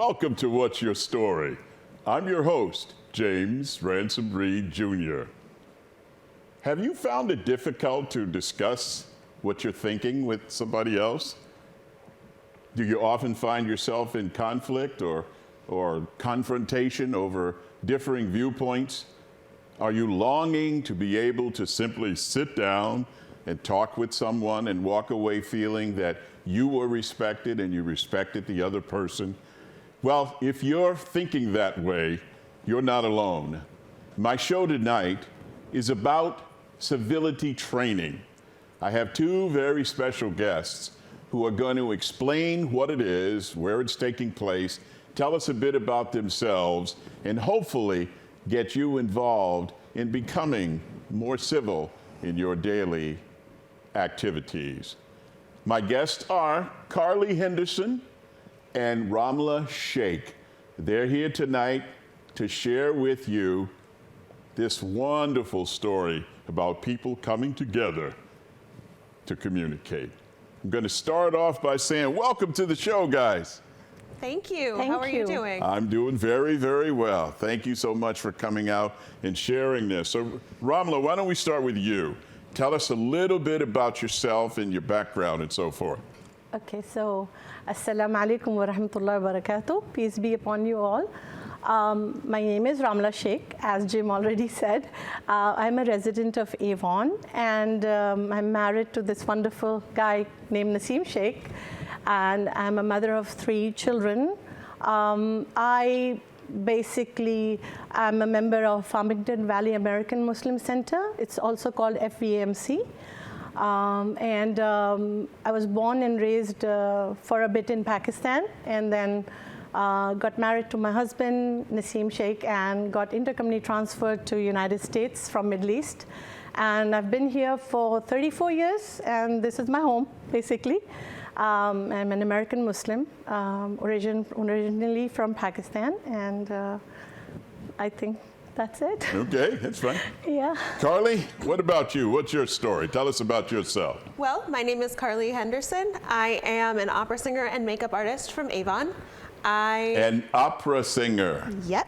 Welcome to What's Your Story? I'm your host, James Ransom Reed Jr. Have you found it difficult to discuss what you're thinking with somebody else? Do you often find yourself in conflict or confrontation over differing viewpoints? Are you longing to be able to simply sit down and talk with someone and walk away feeling that you were respected and you respected the other person? Well, if you're thinking that way, you're not alone. My show tonight is about civility training. I have two very special guests who are going to explain what it is, where it's taking place, tell us a bit about themselves, and hopefully get you involved in becoming more civil in your daily activities. My guests are Carly Henderson and Ramla Shaikh. They're here tonight to share with you this wonderful story about people coming together to communicate. I'm going to start off by saying, welcome to the show, guys. Thank you. Thank How are you you doing? I'm doing very, very well. Thank you so much for coming out and sharing this. So, Ramla, why don't we start with you? Tell us a little bit about yourself and your background and so forth. Okay, so Assalamu alaikum wa rahmatullahi wa barakatuh. Peace be upon you all. My name is Ramla Shaikh, as Jim already said. I'm a resident of Avon, and I'm married to this wonderful guy named Naseem Shaikh, and I'm a mother of 3 children. I basically am a member of Farmington Valley American Muslim Center. It's also called FVAMC. I was born and raised for a bit in Pakistan, and then got married to my husband, Naseem Shaikh, and got intercompany transferred to United States from Middle East. And I've been here for 34 years, and this is my home, basically. I'm an American Muslim, originally from Pakistan, and I think that's it. Okay, that's fine. Yeah. Carly, what about you? What's your story? Tell us about yourself. Well, my name is Carly Henderson. I am an opera singer and makeup artist from Avon. An opera singer. Yep.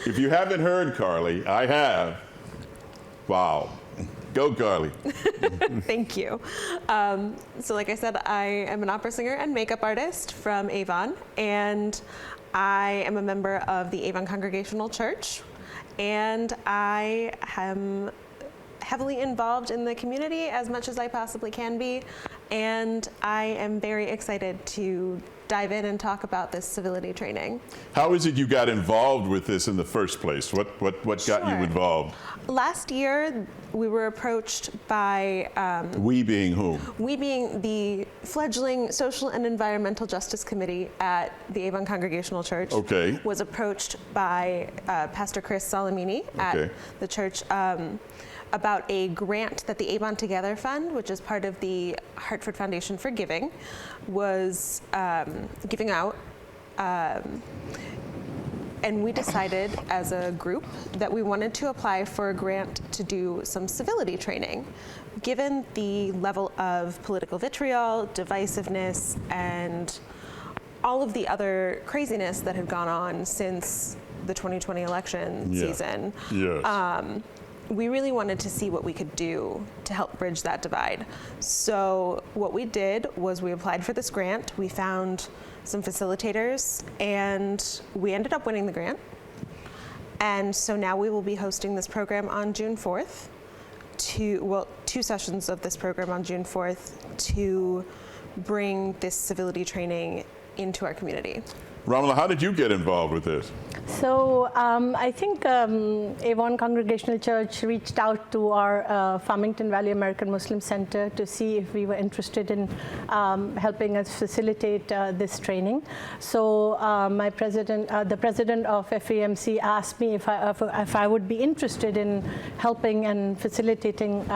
If you haven't heard Carly, I have. Wow. Go, Carly. Thank you. So like I said, I am an opera singer and makeup artist from Avon, and I am a member of the Avon Congregational Church, and I am heavily involved in the community as much as I possibly can be, and I am very excited to dive in and talk about this civility training. How is it you got involved with this in the first place? What got you involved? Last year, we were approached by... We being whom? We being the fledgling Social and Environmental Justice Committee at the Avon Congregational Church. Okay. Was approached by Pastor Chris Salamini at the church about a grant that the Avon Together Fund, which is part of the Hartford Foundation for Giving, was giving out. And we decided as a group that we wanted to apply for a grant to do some civility training. Given the level of political vitriol, divisiveness, and all of the other craziness that had gone on since the 2020 election season, we really wanted to see what we could do to help bridge that divide. So what we did was we applied for this grant. We found some facilitators, and we ended up winning the grant. And so now we will be hosting this program on June 4th, 2 sessions of this program on June 4th to bring this civility training into our community. Ramla, how did you get involved with this? So I think Avon Congregational Church reached out to our Farmington Valley American Muslim Center to see if we were interested in helping us facilitate this training. So the president of FAMC asked me if I would be interested in helping and facilitating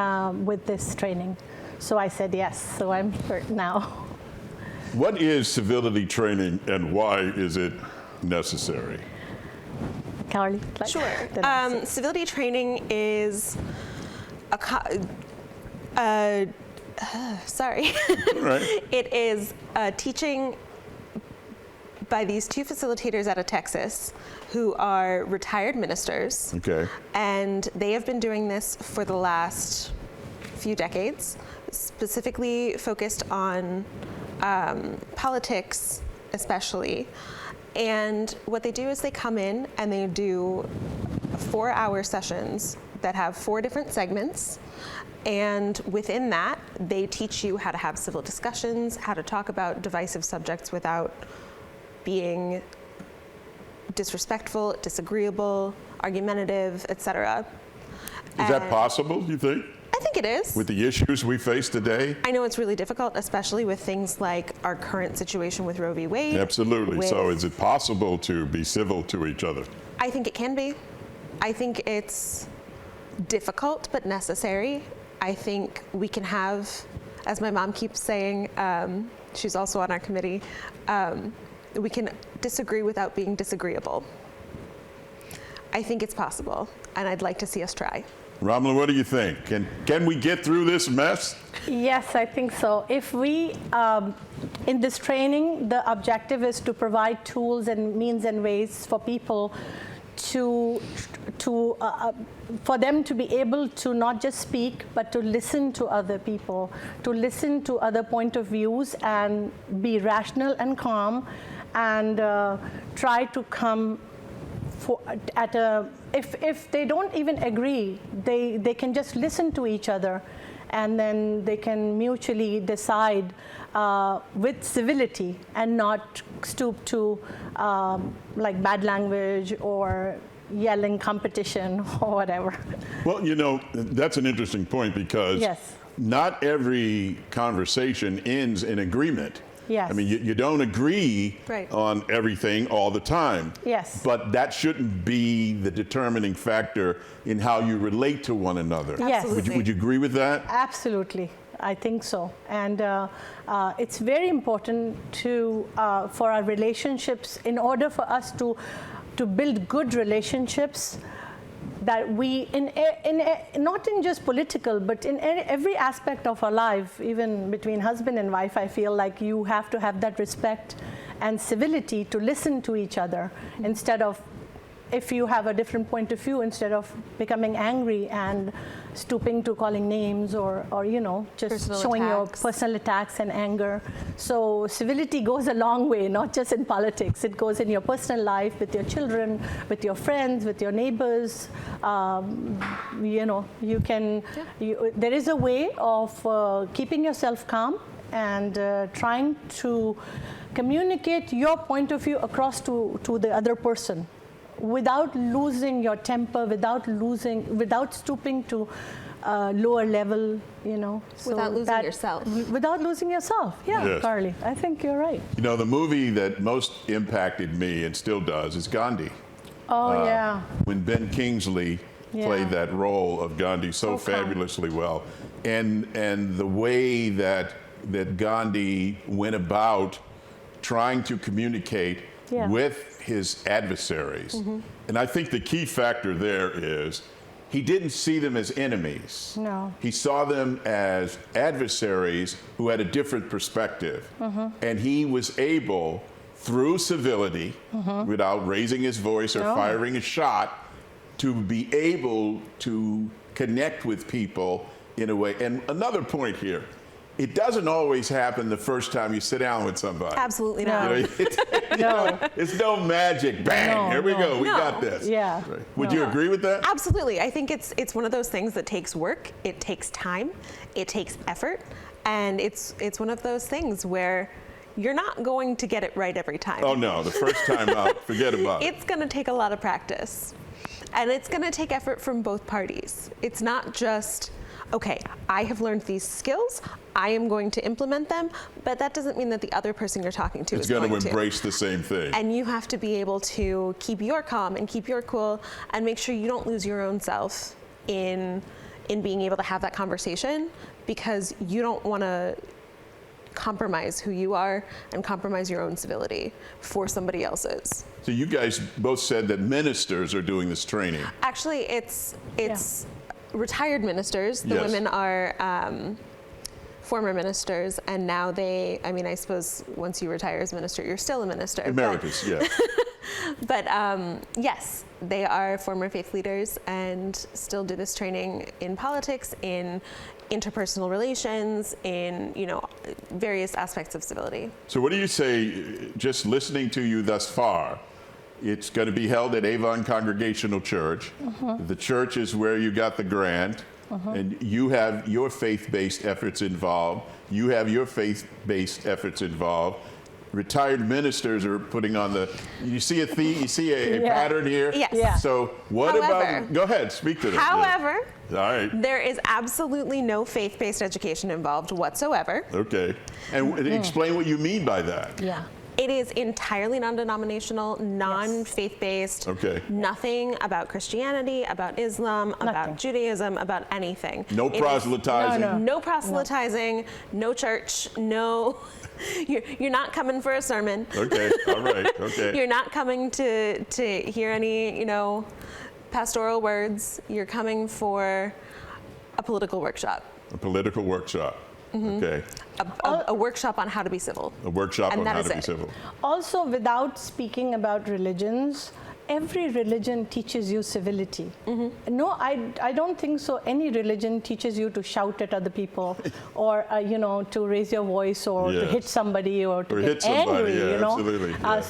with this training. So I said yes. So I'm here now. What is civility training and why is it necessary? Carly? Sure. Civility training is sorry. Right. It is teaching by these two facilitators out of Texas who are retired ministers. Okay. And they have been doing this for the last few decades, specifically focused on politics especially. And what they do is they come in and they do 4-hour sessions that have 4 different segments. And within that, they teach you how to have civil discussions, how to talk about divisive subjects without being disrespectful, disagreeable, argumentative, etc. Is that possible, you think? I think it is. With the issues we face today? I know it's really difficult, especially with things like our current situation with Roe v. Wade. Absolutely. So is it possible to be civil to each other? I think it can be. I think it's difficult but necessary. I think we can have, as my mom keeps saying, she's also on our committee, we can disagree without being disagreeable. I think it's possible, and I'd like to see us try. Ramla, what do you think? Can we get through this mess? Yes, I think so. If we, in this training, the objective is to provide tools and means and ways for people for them to be able to not just speak, but to listen to other people, to listen to other point of views and be rational and calm, and try to come if they don't even agree, they can just listen to each other, and then they can mutually decide with civility and not stoop to like bad language or yelling competition or whatever. Well, you know, that's an interesting point because Yes. not every conversation ends in agreement. Yes. I mean, you don't agree Right. on everything all the time. Yes. But that shouldn't be the determining factor in how you relate to one another. Yes. Would you agree with that? Absolutely, I think so. And it's very important for our relationships, in order for us to build good relationships, that we, not in just political, but in every aspect of our life, even between husband and wife, I feel like you have to have that respect and civility to listen to each other, instead of, if you have a different point of view, instead of becoming angry and stooping to calling names or you know, just Personal showing attacks. your personal attacks and anger. So civility goes a long way, not just in politics. It goes in your personal life, with your children, with your friends, with your neighbors. You know, you can. There is a way of keeping yourself calm and trying to communicate your point of view across to the other person, without losing your temper, without stooping to lower level, you know. Without losing yourself. Without losing yourself. Yeah, Yes. Carly, I think you're right. You know, the movie that most impacted me and still does is Gandhi. Oh, yeah. When Ben Kingsley Yeah. played that role of Gandhi so So calm. fabulously well, and the way that Gandhi went about trying to communicate Yeah. with his adversaries. And I think the key factor there is he didn't see them as enemies. No. He saw them as adversaries who had a different perspective. And he was able, through civility, without raising his voice or No. firing a shot, to be able to connect with people in a way. And another point here, it doesn't always happen the first time you sit down with somebody. Absolutely No. not. No. It's no magic. Bang, No, here we no. go. We No. got this. Yeah. Right. Would you agree with that? Absolutely. I think it's one of those things that takes work, it takes time, it takes effort, and it's one of those things where you're not going to get it right every time. Oh no, the first time out, forget about it. It's going to take a lot of practice, and it's going to take effort from both parties. It's not just, okay, I have learned these skills, I am going to implement them, but that doesn't mean that the other person you're talking to It's is going going to to. embrace the same thing. And you have to be able to keep your calm and keep your cool and make sure you don't lose your own self in being able to have that conversation, because you don't want to compromise who you are and compromise your own civility for somebody else's. So you guys both said that ministers are doing this training. Actually, it's retired ministers. The Yes. women are former ministers, and now I suppose once you retire as minister, you're still a minister. Emeritus, yeah. But yes, they are former faith leaders and still do this training in politics, in interpersonal relations, in various aspects of civility. So what do you say, just listening to you thus far, it's going to be held at Avon Congregational Church. The church is where you got the grant, and you have your faith-based efforts involved. You have your faith-based efforts involved. Retired ministers are putting on you see a theme, you see a pattern here? Yes. Yeah. So what about, go ahead, speak to this. However, All right. there is absolutely no faith-based education involved whatsoever. Okay. And explain what you mean by that. Yeah. It is entirely non-denominational, non-faith-based. Okay. Nothing about Christianity, about Islam, about Nothing. Judaism, about anything. No proselytizing. No proselytizing, no church, no. You're not coming for a sermon. Okay, all right, okay. You're not coming to hear any, pastoral words. You're coming for a political workshop. A political workshop. Okay. A workshop on how to be civil. A workshop And on that how is to be it. civil. Also, without speaking about religions, every religion teaches you civility. No, I don't think so. Any religion teaches you to shout at other people, or to raise your voice, or to hit somebody, or to Or get hit somebody, angry. yeah, absolutely, yeah.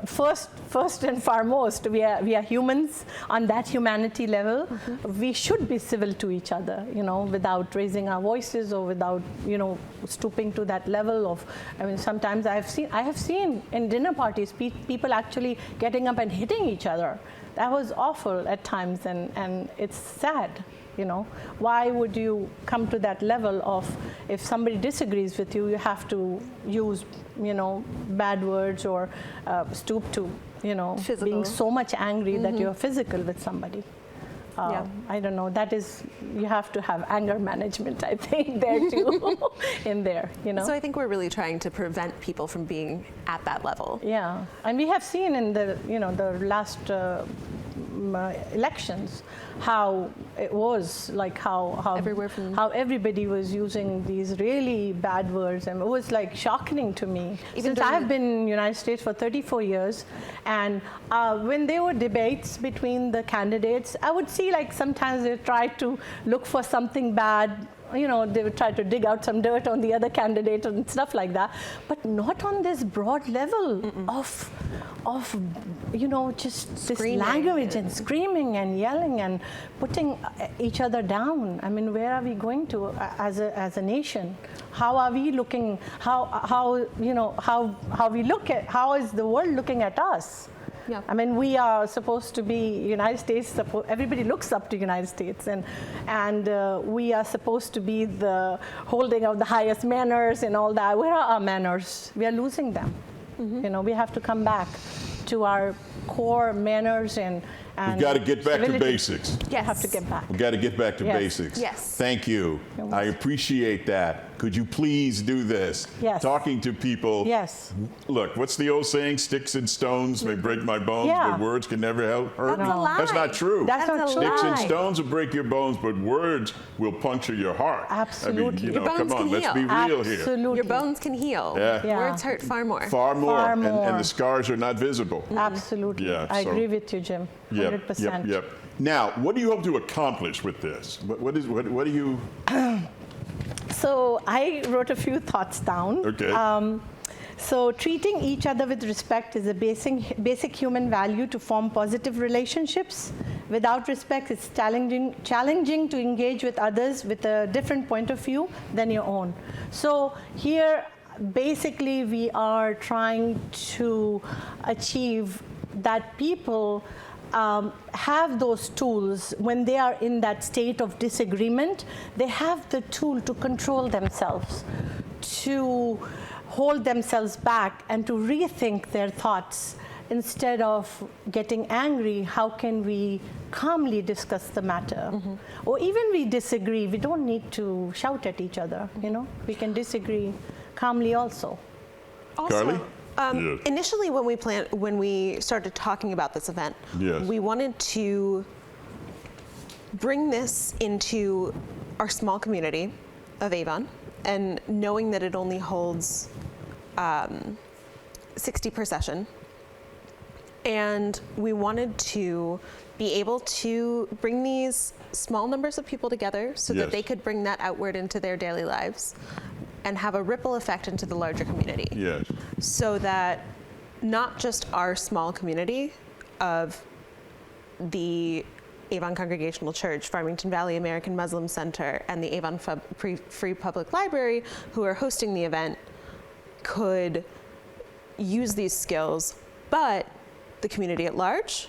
First and foremost, we are humans. On that humanity level, we should be civil to each other. Without raising our voices, or without stooping to that level of. Sometimes I have seen in dinner parties people actually getting up and hitting each other. That was awful at times, and it's sad. Why would you come to that level of, if somebody disagrees with you, you have to use bad words, or stoop to Physical. being so much angry that you're physical with somebody. I don't know. That is, you have to have anger management, I think, there too, in there. So I think we're really trying to prevent people from being at that level. Yeah, and we have seen in the the last elections how it was like how Everywhere from- how everybody was using these really bad words, and it was like shocking to me. Even Since during- I've been in the United States for 34 years, and when there were debates between the candidates, I would see like sometimes they tried to look for something bad. They would try to dig out some dirt on the other candidate and stuff like that, but not on this broad level of just Screaming this language and screaming and yelling and putting each other down. Where are we going to as a nation? How are we looking? How we look at, how is the world looking at us? Yeah. We are supposed to be United States. Everybody looks up to United States, and we are supposed to be the holding of the highest manners and all that. Where are our manners? We are losing them. We have to come back to our core manners and We've got to get back to civility. basics. Yes. Have to get back. We've got to get back to Yes. basics. Yes. Thank you. I appreciate that. Could you please do this? Yes. Talking to people. Yes. Look, what's the old saying? Sticks and stones may break my bones, Yeah. but words can never hurt That's me. a lie. That's not true. That's not a true. Sticks and lie. stones will break your bones, but words will puncture your heart. Absolutely. Your bones come on, can let's heal. be real here. Absolutely. Your bones can heal. Yeah. Yeah. Words hurt far more. Far more, Far and more. the scars are not visible. Absolutely. Yeah, I so- agree with you, Jim. 100%. Yep. Now, what do you hope to accomplish with this? What do you? So I wrote a few thoughts down. Okay. So treating each other with respect is a basic human value to form positive relationships. Without respect, it's challenging to engage with others with a different point of view than your own. So here, basically, we are trying to achieve that people have those tools when they are in that state of disagreement. They have the tool to control themselves, to hold themselves back, and to rethink their thoughts. Instead of getting angry, how can we calmly discuss the matter? Or even we disagree, we don't need to shout at each other, We can disagree calmly also. Carly? Yes. Initially, when we started talking about this event, Yes. we wanted to bring this into our small community of Avon, and knowing that it only holds 60 per session. And we wanted to be able to bring these small numbers of people together so that they could bring that outward into their daily lives and have a ripple effect into the larger community. Yes. So that not just our small community of the Avon Congregational Church, Farmington Valley American Muslim Center, and the Avon Free Public Library, who are hosting the event, could use these skills, but the community at large,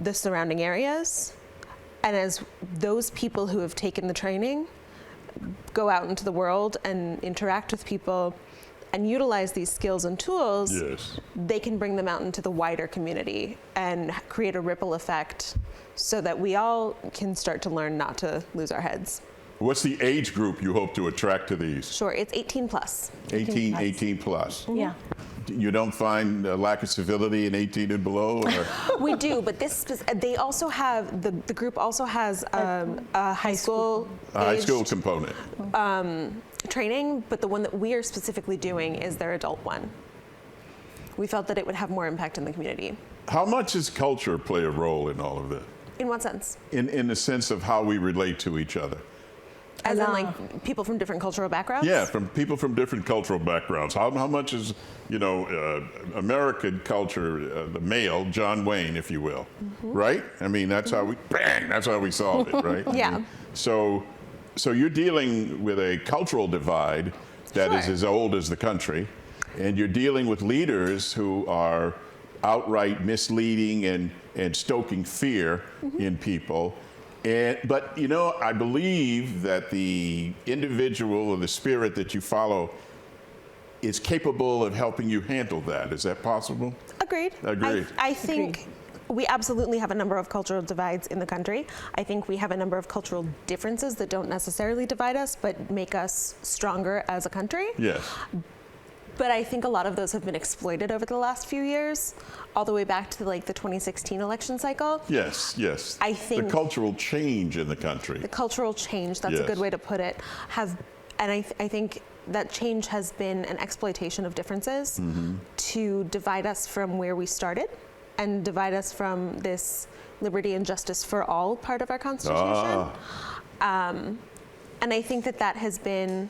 the surrounding areas, and as those people who have taken the training go out into the world and interact with people and utilize these skills and tools, they can bring them out into the wider community and create a ripple effect so that we all can start to learn not to lose our heads. What's the age group you hope to attract to these? Sure, it's 18 plus. 18 plus. Yeah. You don't find a lack of civility in 18 and below? Or? We do, but they also have, the group also has a high school Component. Training, but the one that we are specifically doing is their adult one. We felt that it would have more impact in the community. How much does culture play a role in all of this? In what sense? In the sense of how we relate to each other. As in, like, people from different cultural backgrounds? Yeah, from people from different cultural backgrounds. How much is, American culture, the male, John Wayne, if you will, right? I mean, that's how we solve it, right? Yeah. I mean, so you're dealing with a cultural divide that is as old as the country, and you're dealing with leaders who are outright misleading and stoking fear in people. But I believe that the individual or the spirit that you follow is capable of helping you handle that. Is that possible? Agreed. Agreed. I think we absolutely have a number of cultural divides in the country. I think we have a number of cultural differences that don't necessarily divide us, but make us stronger as a country. Yes. But I think a lot of those have been exploited over the last few years, all the way back to the 2016 election cycle. Yes. I think the cultural change in the country. The cultural change, that's a good way to put it, I think that change has been an exploitation of differences to divide us from where we started and divide us from this liberty and justice for all part of our Constitution. And I think that has been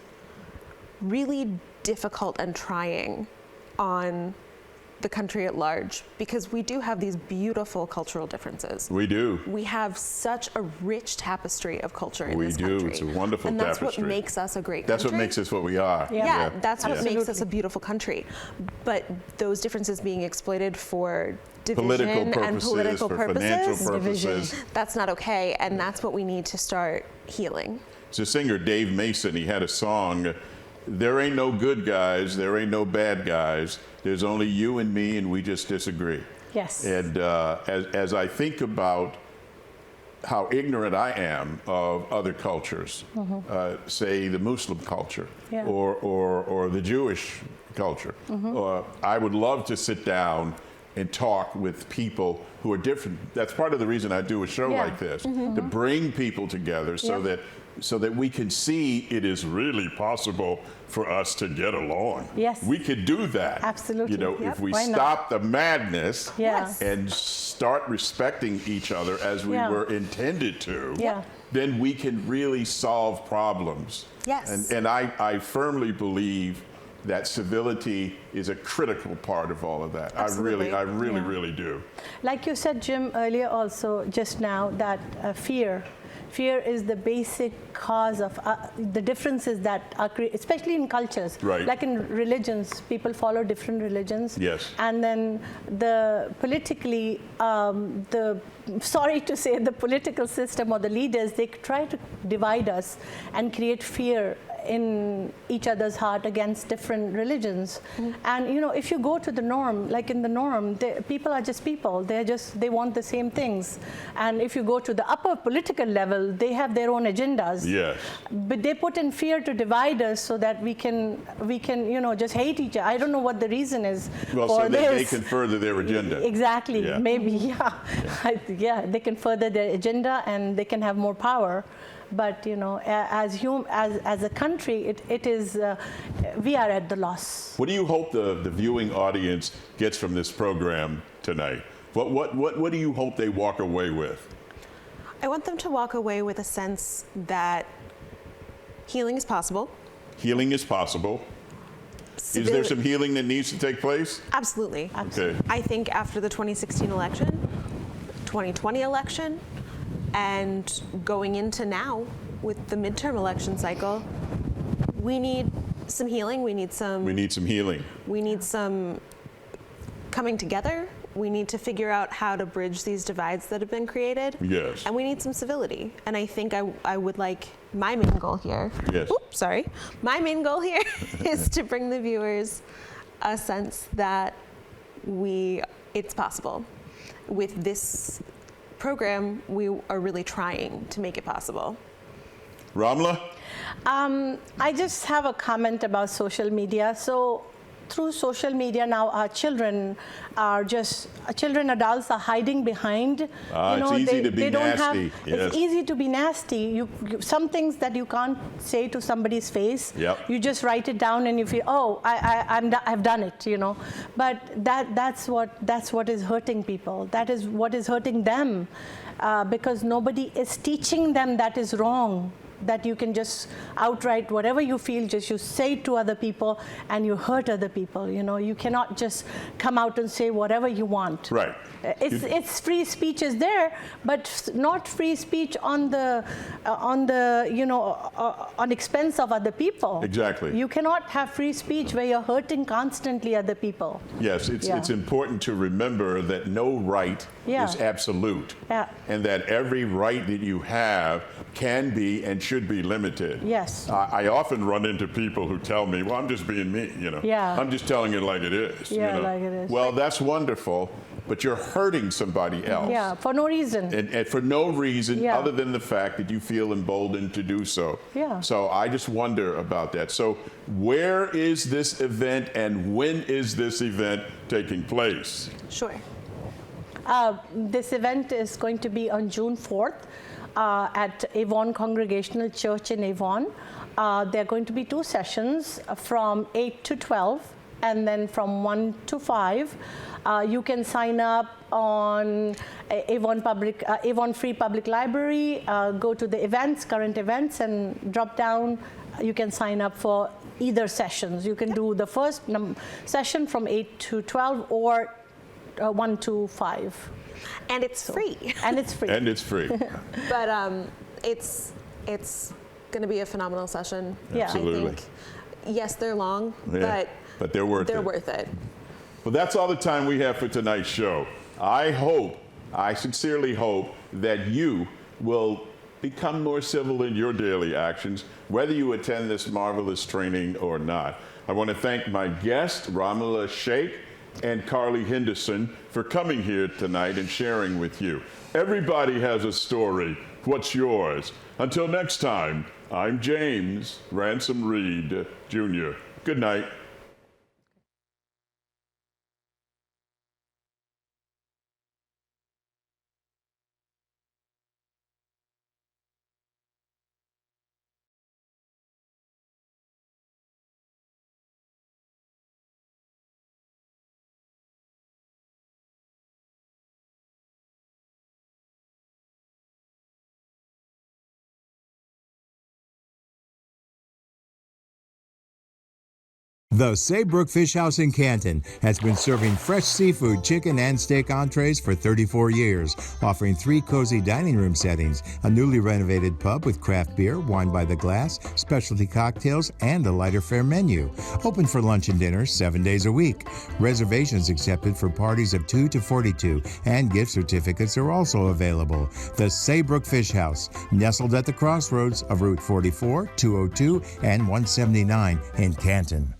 really difficult and trying on the country at large, because we do have these beautiful cultural differences. We do. We have such a rich tapestry of culture in this country. We do. It's a wonderful tapestry. And that's what makes us a great country. That's what makes us what we are. Yeah, that's what makes us a beautiful country. But those differences being exploited for division and political purposes, financial purposes. That's not okay, and that's what we need to start healing. It's a singer, Dave Mason. He had a song, "There ain't no good guys, there ain't no bad guys. There's only you and me, and we just disagree." Yes. And as I think about how ignorant I am of other cultures, say the Muslim culture or the Jewish culture, I would love to sit down and talk with people who are different. That's part of the reason I do a show like this, to bring people together so that we can see it is really possible for us to get along. Yes. We could do that. Absolutely. If we stop the madness and start respecting each other as we were intended to, then we can really solve problems. Yes. And I firmly believe that civility is a critical part of all of that. Absolutely. I really do. Like you said, Jim, earlier also, just now, that fear is the basic cause of the differences that are created, especially in cultures. Right. Like in religions, people follow different religions. Yes. And then the politically, sorry to say, the political system or the leaders, they try to divide us and create fear in each other's heart against different religions. And if you go to the norm, like in the norm, people are just people. They want the same things. And if you go to the upper political level, they have their own agendas. Yes. But they put in fear to divide us so that we can just hate each other. I don't know what the reason is. Well, for so this. they can further their agenda. Exactly. Yeah. Maybe. They can further their agenda and they can have more power. But as a country, it is we are at the loss. What do you hope the viewing audience gets from this program tonight? What do you hope they walk away with? I want them to walk away with a sense that healing is possible. Healing is possible. Is there some healing that needs to take place? Absolutely. Okay. I think after the 2016 election, 2020 election, and going into now with the midterm election cycle, we need some healing. We need some healing. We need some coming together. We need to figure out how to bridge these divides that have been created. Yes. And we need some civility. And I think I would like my main goal here. Yes. Oops, sorry. My main goal here is to bring the viewers a sense that it's possible. With this program, we are really trying to make it possible. Ramla? I just have a comment about social media. So through social media now, our children, adults are hiding behind. It's easy to be nasty. Yes. It's easy to be nasty. Some things that you can't say to somebody's face. Yep. You just write it down and you feel, oh, I've done it, But that's what is hurting people. That is what is hurting them, because nobody is teaching them that is wrong. That you can just outright, whatever you feel, just you say it to other people and you hurt other people. You cannot just come out and say whatever you want. Right. It's free speech is there, but not free speech on expense of other people. Exactly. You cannot have free speech where you're hurting constantly other people. Yes, it's important to remember that no right is absolute. Yeah. And that every right that you have can be and should be limited. Yes. I often run into people who tell me, well, I'm just being me, Yeah. I'm just telling it like it is. Yeah, like it is. Well, that's wonderful, but you're hurting somebody else. Yeah, for no reason. And for no reason Yeah. other than the fact that you feel emboldened to do so. Yeah. So I just wonder about that. So where is this event and when is this event taking place? Sure. This event is going to be on June 4th at Avon Congregational Church in Avon. There are going to be 2 sessions from 8 to 12 and then from 1 to 5. You can sign up on Avon Free Public Library, go to the events, current events, and drop down. You can sign up for either sessions. You can do the first session from 8 to 12 or 1 to 5. And it's free. And it's free. And it's free. But it's going to be a phenomenal session. Yeah. Absolutely. I think, yes, they're long, Yeah, but they're worth they're it. worth it. Well, that's all the time we have for tonight's show. I sincerely hope that you will become more civil in your daily actions, whether you attend this marvelous training or not. I want to thank my guests, Ramla Shaikh and Carly Henderson, for coming here tonight and sharing with you. Everybody has a story. What's yours? Until next time, I'm James Ransom Reed, Jr. Good night. The Saybrook Fish House in Canton has been serving fresh seafood, chicken, and steak entrees for 34 years, offering 3 cozy dining room settings, a newly renovated pub with craft beer, wine by the glass, specialty cocktails, and a lighter fare menu. Open for lunch and dinner 7 days a week. Reservations accepted for parties of 2 to 42, and gift certificates are also available. The Saybrook Fish House, nestled at the crossroads of Route 44, 202, and 179 in Canton.